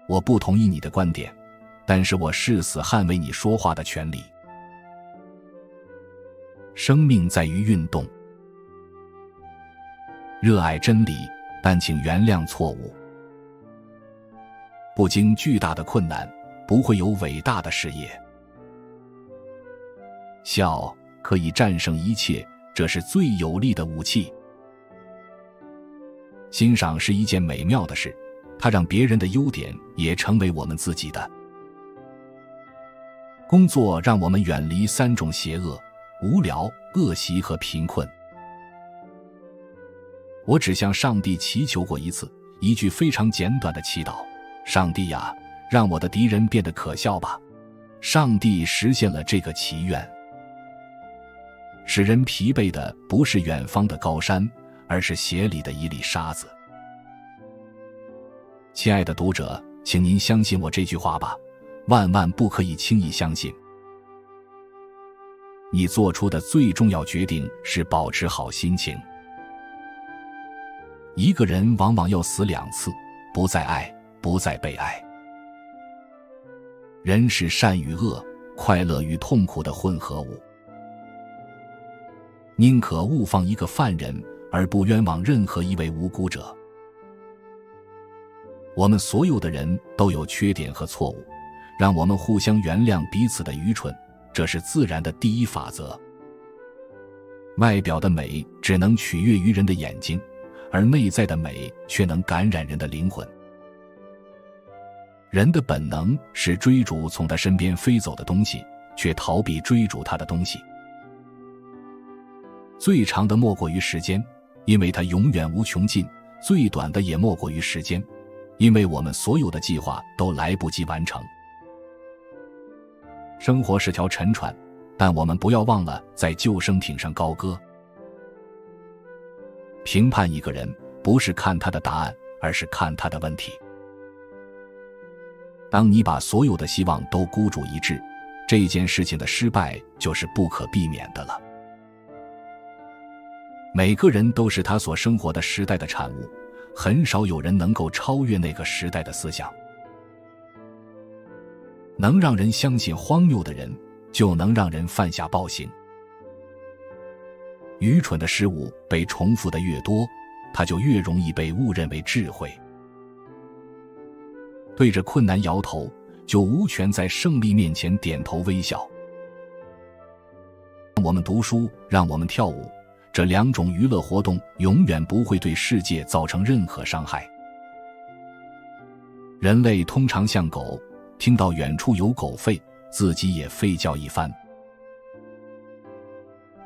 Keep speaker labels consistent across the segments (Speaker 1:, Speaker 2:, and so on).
Speaker 1: 我不同意你的观点，但是我誓死捍卫你说话的权利。生命在于运动，热爱真理，但请原谅错误。不经巨大的困难，不会有伟大的事业。笑可以战胜一切，这是最有力的武器。欣赏是一件美妙的事，它让别人的优点也成为我们自己的。工作让我们远离3种邪恶：无聊、恶习和贫困。我只向上帝祈求过一次，一句非常简短的祈祷：上帝呀，让我的敌人变得可笑吧。上帝实现了这个祈愿。使人疲惫的不是远方的高山，而是鞋里的一粒沙子。亲爱的读者，请您相信我这句话吧，万万不可以轻易相信。你做出的最重要决定是保持好心情。一个人往往要死2次，不再爱，不再被爱。人是善与恶、快乐与痛苦的混合物。宁可误放一个犯人，而不冤枉任何一位无辜者。我们所有的人都有缺点和错误，让我们互相原谅彼此的愚蠢，这是自然的第一法则。外表的美只能取悦于人的眼睛，而内在的美却能感染人的灵魂。人的本能是追逐从他身边飞走的东西，却逃避追逐他的东西。最长的莫过于时间，因为它永远无穷尽；最短的也莫过于时间，因为我们所有的计划都来不及完成。生活是条沉船，但我们不要忘了在救生艇上高歌。评判一个人，不是看他的答案，而是看他的问题。当你把所有的希望都孤注一掷，这件事情的失败就是不可避免的了。每个人都是他所生活的时代的产物，很少有人能够超越那个时代的思想。能让人相信荒谬的人，就能让人犯下暴行。愚蠢的事物被重复的越多，它就越容易被误认为智慧。对着困难摇头，就无权在胜利面前点头微笑。让我们读书，让我们跳舞，这2种娱乐活动永远不会对世界造成任何伤害。人类通常像狗，听到远处有狗吠，自己也吠叫一番。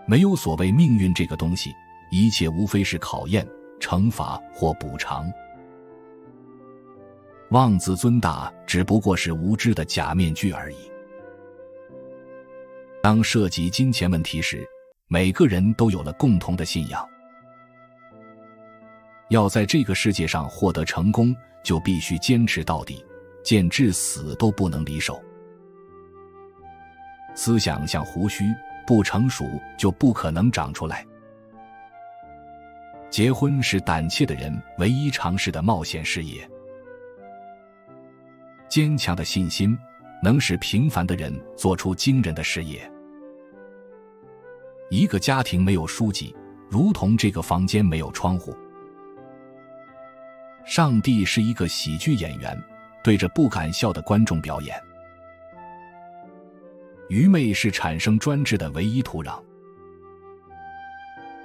Speaker 1: 没有所谓命运这个东西，一切无非是考验、惩罚或补偿。妄自尊大只不过是无知的假面具而已。当涉及金钱问题时，每个人都有了共同的信仰。要在这个世界上获得成功，就必须坚持到底，剑至死都不能离手。思想像胡须，不成熟就不可能长出来。结婚是胆怯的人唯一尝试的冒险事业。坚强的信心能使平凡的人做出惊人的事业。一个家庭没有书籍，如同这个房间没有窗户。上帝是一个喜剧演员，对着不敢笑的观众表演。愚昧是产生专制的唯一土壤。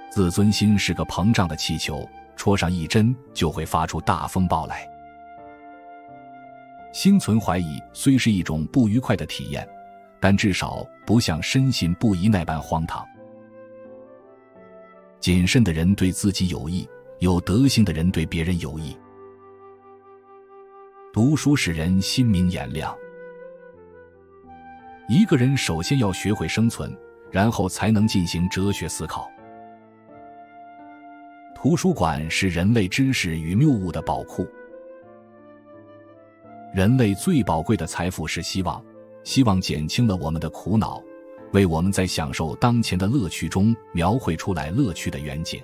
Speaker 1: 自尊心是个膨胀的气球，戳上一针就会发出大风暴来。心存怀疑虽是一种不愉快的体验，但至少不像深信不疑那般荒唐。谨慎的人对自己有益，有德行的人对别人有益。读书使人心明眼亮。一个人首先要学会生存，然后才能进行哲学思考。图书馆是人类知识与谬误的宝库。人类最宝贵的财富是希望，希望减轻了我们的苦恼，为我们在享受当前的乐趣中描绘出来乐趣的远景。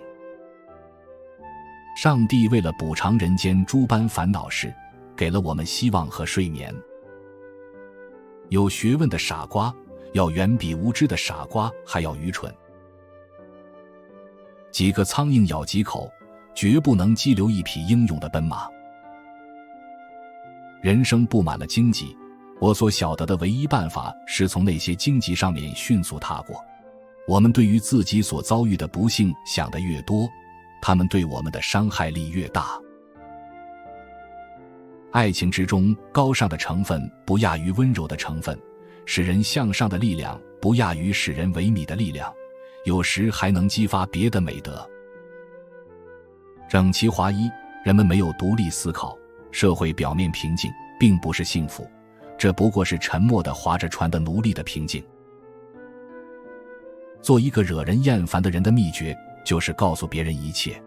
Speaker 1: 上帝为了补偿人间诸般烦恼事，给了我们希望和睡眠。有学问的傻瓜，要远比无知的傻瓜还要愚蠢。几个苍蝇咬几口，绝不能激流一匹英勇的奔马。人生布满了荆棘，我所晓得的唯一办法是从那些荆棘上面迅速踏过。我们对于自己所遭遇的不幸想得越多，他们对我们的伤害力越大。爱情之中高尚的成分不亚于温柔的成分，使人向上的力量不亚于使人萎靡的力量，有时还能激发别的美德。整齐划一，人们没有独立思考，社会表面平静，并不是幸福，这不过是沉默地划着船的奴隶的平静。做一个惹人厌烦的人的秘诀，就是告诉别人一切。